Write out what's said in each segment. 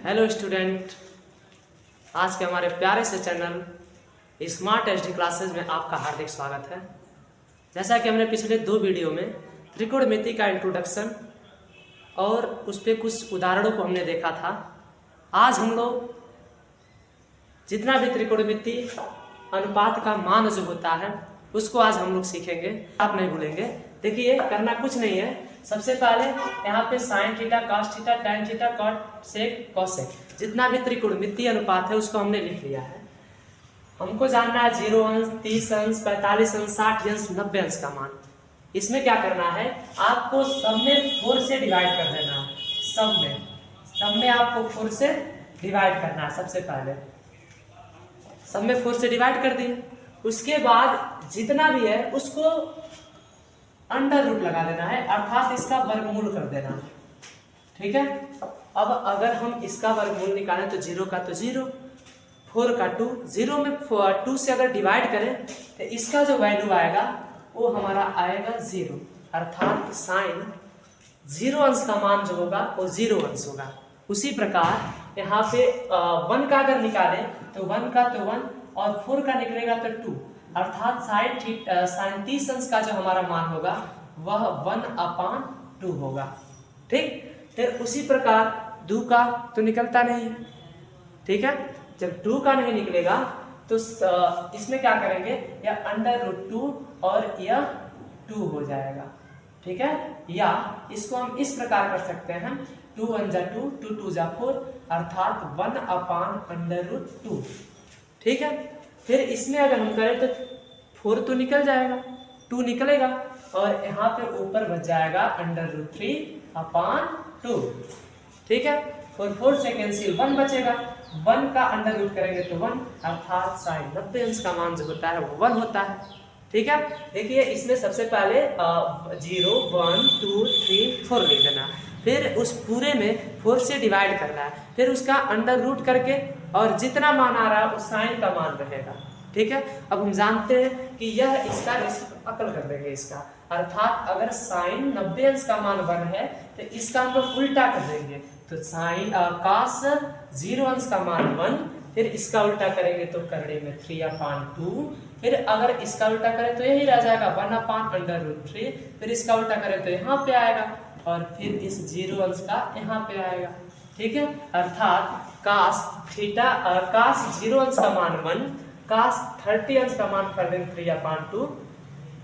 Hello student, आज के हमारे प्यारे से चैनल स्मार्ट एचडी क्लासेस में आपका हार्दिक स्वागत है। जैसा कि हमने पिछले 2 वीडियो में त्रिकोणमिति का इंट्रोडक्शन और उस पर कुछ उदाहरणों को हमने देखा था। आज हम लोग जितना भी त्रिकोणमिति अनुपात का मान जो होता है उसको आज हम लोग सीखेंगे, आप नहीं भूलेंगे। देखिए, करना कुछ नहीं है। सबसे पहले यहाँ पे sine theta, cos theta, tan theta, cot sec, cosec, जितना भी त्रिकोणमिति अनुपात है उसको हमने लिख लिया है। हमको जानना है 0 अंश, 30 अंश, 45 अंश, 60 अंश, 90 अंश का मान। इसमें क्या करना है, आपको सब में 4 से डिवाइड कर देना है। सब में आपको 4 से डिवाइड करना है। सबसे पहले सब में 4 से डिवाइड कर दिए। उसके बाद जितना भी है उसको अंडर रूट लगा देना है, अर्थात इसका वर्गमूल कर देना है। ठीक है। अब अगर हम इसका वर्गमूल निकालें तो 0 का तो 0, 4 का 2, 0 में 2 से अगर डिवाइड करें तो इसका जो वैल्यू आएगा वो हमारा आएगा 0, अर्थात साइन 0 अंश का मान जो होगा वो 0 अंश होगा। उसी प्रकार यहाँ पे 1 का अगर निकालें तो 1 का तो 1 और 4 का निकलेगा तो 2, अर्थात साइन 30 अंश का जो हमारा मान होगा वह 1/2 होगा। ठीक। फिर उसी प्रकार 2 का तो निकलता नहीं है। ठीक है। जब 2 का नहीं निकलेगा तो इसमें क्या करेंगे, या √2 और यह 2 हो जाएगा। ठीक है। या इसको हम इस प्रकार कर सकते हैं, 2 1 जा 2, 2 2 जा 4, अर्थात 1/√2। ठीक है। फिर इसमें अगर हम करें तो 4 तो निकल जाएगा, 2 निकलेगा और यहाँ पे ऊपर बच जाएगा √3/2। ठीक है। और 4 से कैंसिल 1 बचेगा, 1 का अंडर रूट करेंगे तो 1, अर्थात साइन 90 अंश का मान जो होता है वो 1 होता है। ठीक है। देखिए, इसमें सबसे पहले 0 1 2 3 4 लिख देना, फिर उस पूरे में 4 से डिवाइड करना है, फिर उसका अंडर रूट करके और जितना मान आ रहा है उस साइन का मान रहेगा। ठीक है। अब हम जानते हैं कि यह इसका रेसिप्रोकल कर देंगे इसका, अर्थात अगर साइन 90 अंश का मान 1 है तो इसका हम लोग उल्टा कर देंगे। तो साइन कॉस 0 अंश का मान 1, फिर इसका उल्टा करेंगे तो करने में 3/2, फिर अगर इसका उल्टा करें तो यही रह जाएगा 1/√3, फिर इसका उल्टा करें तो यहाँ पे आएगा और फिर इस 0 अंश का यहाँ पे आएगा। ठीक है। अर्थात cos 0 अंश का मान 1, cos 30 अंश का मान कर दें 3/2,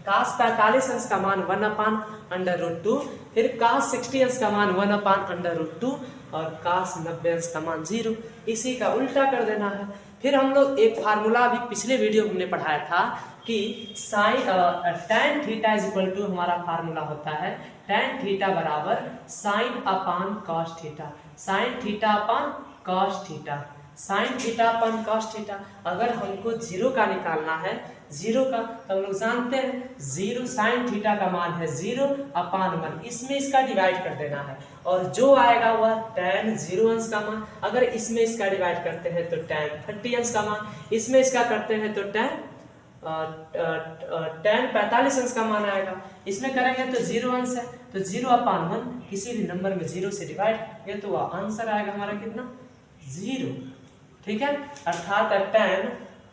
cos 45 अंश का मान 1/√2, फिर cos 60 अंश का मान 1/√2 और cos 90 अंश का मान 0। इसी का उल्टा कर देना है। फिर हम लोग एक फार्मूला भी पिछले वीडियो में हमने पढ़ाया था कि tan थीटा = हमारा फार्मूला होता है tan थीटा बराबर sin/cos theta, sin θ/cos theta, sin θ/cos theta. अगर हमको 0 का निकालना है, 0 का तो हम लोग जानते हैं 0 sin थीटा का मान है 0/1, इसमें इसका डिवाइड कर देना है और जो आएगा वह tan 0 अंश का मान। अगर इसमें इसका डिवाइड करते हैं तो tan 30 अंश का मान, इसमें इसका करते हैं तो tan 45 अंश का मान आएगा। इसमें करेंगे तो 0 अंश है तो 0/1, किसी भी नंबर में 0 से डिवाइड, ये तो आंसर आएगा हमारा कितना, 0। ठीक है। अर्थात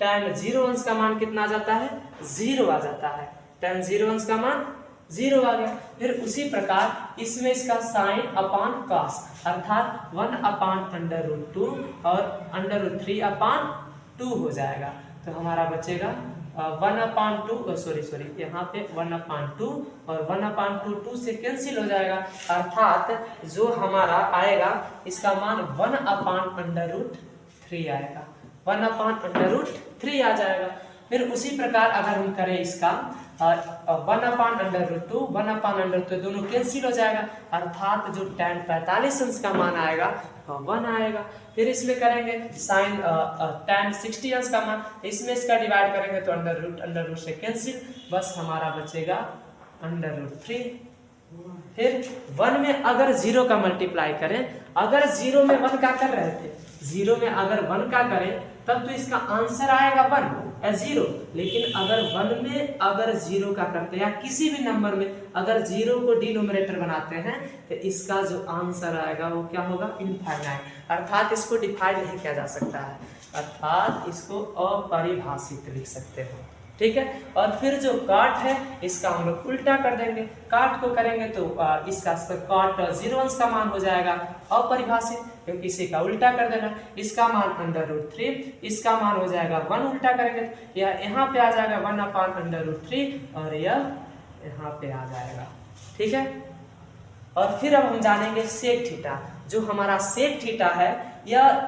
tan 0 अंश का मान कितना आ जाता है, 0 आ जाता है। tan 0 अंश का मान 0 आ गया। फिर उसी प्रकार इसमें इसका sin/cos, अर्थात 1/√2 और √3/2 हो जाएगा। तो हमारा बचेगा 1/2, यहाँ पे 1/2 और 1/2 से कैंसिल हो जाएगा, अर्थात जो हमारा आएगा इसका मान 1/√3 आएगा, 1/√3 आ जाएगा। फिर उसी प्रकार अगर हम करें इसका 1/√2, 1/√2 दोनों कैंसिल हो जाएगा, अर्थात जो tan 45 अंश का मान आएगा वह 1 आएगा। फिर इसमें करेंगे साइन tan 60 अंश का मान, इसमें इसका डिवाइड करेंगे तो अंडर रूट से कैंसिल, बस हमारा बचेगा √3। फिर 1 में अगर 0 का मल्टीप्लाई करें, अगर 0 में 1 का कर रहे थे, 0 में अगर 1 का करें तब तो इसका आंसर आएगा 1, 0, लेकिन अगर 1 में अगर 0 का करते हैं या किसी भी नंबर में अगर 0 को डिनोमिनेटर बनाते हैं तो इसका जो आंसर आएगा वो क्या होगा, इनफाइनाइट, अर्थात इसको डिफाइन नहीं किया जा सकता है, अर्थात इसको अपरिभाषित लिख सकते हैं। ठीक है, और फिर जो काट है इसका हम लोग उल्टा कर देंगे, काट को करेंगे तो इसका काट 0 अंश का मान हो जाएगा अपरिभाषित, क्योंकि इसी का उल्टा कर देना, इसका मान √3, इसका मान हो जाएगा 1, उल्टा करेंगे यह यहाँ पे आ जाएगा 1/√3 और यह यहाँ पे आ जाएगा। ठीक है, और फिर अब हम जानेंगे सेक थीटा। जो हमारा सेक थीटा है यह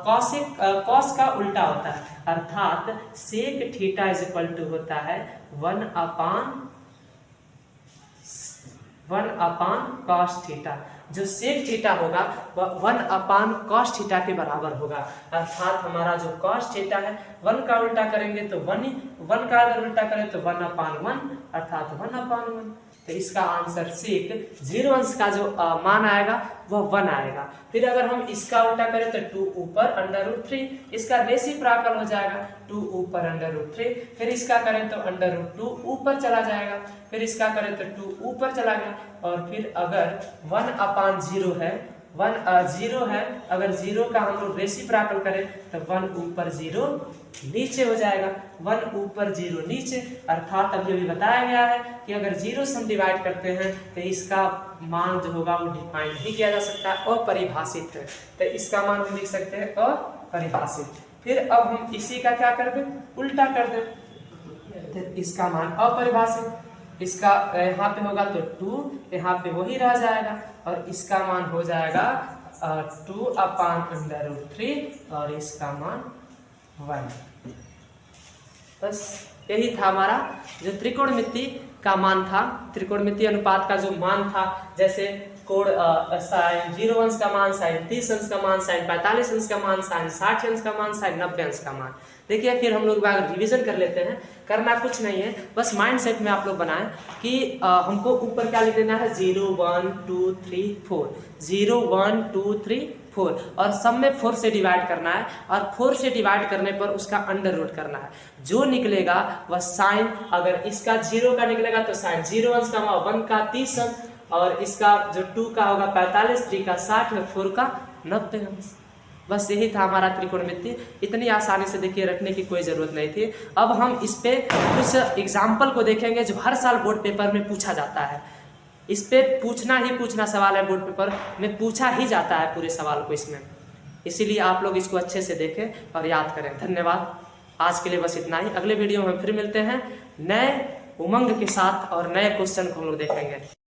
कॉस का उल्टा होता है, अर्थात sec theta is equal to होता है 1/cos थीटा। जो सेक थीटा होगा वह 1/cos थीटा के बराबर होगा, अर्थात हमारा जो cos थीटा है 1 का उल्टा करेंगे तो 1 का अगर उल्टा करें तो 1/1 अर्थात 1/1। तो इसका आंसर सेक 0 अंश का जो मान आएगा वह 1 आएगा। फिर अगर हम इसका उल्टा करें तो 2 ऊपर √3, इसका रेसिप्रोकल हो जाएगा 2 ऊपर √3, फिर इसका करें तो √2 ऊपर चला जाएगा, फिर इसका करें तो 2 ऊपर चला गया, और फिर अगर 1/0 है 0 है, अगर 0 का हम लोग रेसिप्रोकल करें तो 1 ऊपर 0 नीचे हो जाएगा, 1 ऊपर 0 नीचे, अर्थात अभी अभी बताया गया है कि अगर 0 से हम डिवाइड करते हैं तो इसका मान जो होगा वो डिफाइन नहीं किया जा सकता, अपरिभाषित है, तो इसका मान हम लिख सकते हैं अपरिभाषित। फिर अब हम इसी का क्या कर दें, उल्टा कर दें, तो इसका मान अपरिभाषित, इसका यहाँ पे होगा तो 2, यहाँ पे वही रह जाएगा, और इसका मान हो जाएगा 2/√3 और इसका मान 1। बस यही था हमारा जो त्रिकोणमिति का मान था, त्रिकोणमिति अनुपात का जो मान था, जैसे कोण साइन 0 अंश का मान, साइन 30 अंश का मान, साइन 45 अंश का मान, साइन 60 अंश का मान, साइन 90 अंश का मान। देखिए फिर हम लोग रिवीजन कर लेते हैं, करना कुछ नहीं है, बस माइंड सेट में आप लोग बनाएं कि हमको ऊपर क्या लिख देना है 0 1 2 3 4, 0 1 2 3 4, और सब में 4 से डिवाइड करना है, और 4 से डिवाइड करने पर उसका अंडर रूट करना है, जो निकलेगा वह साइन, अगर इसका 0 का निकलेगा तो साइन 0 अंश का, 1 का 30 अंश, और इसका जो 2 का होगा 45, 3 का 60 और 4 का 90 अंश। बस यही था हमारा त्रिकोणमिति, इतनी आसानी से देखिए रखने की कोई ज़रूरत नहीं थी। अब हम इस पे कुछ एग्जाम्पल को देखेंगे जो हर साल बोर्ड पेपर में पूछा जाता है, इस पे पूछना ही पूछना सवाल है, बोर्ड पेपर में पूछा ही जाता है पूरे सवाल को इसमें, इसीलिए आप लोग इसको अच्छे से देखें और याद करें। धन्यवाद, आज के लिए बस इतना ही, अगले वीडियो में फिर मिलते हैं नए उमंग के साथ और नए क्वेश्चन को हम लोग देखेंगे।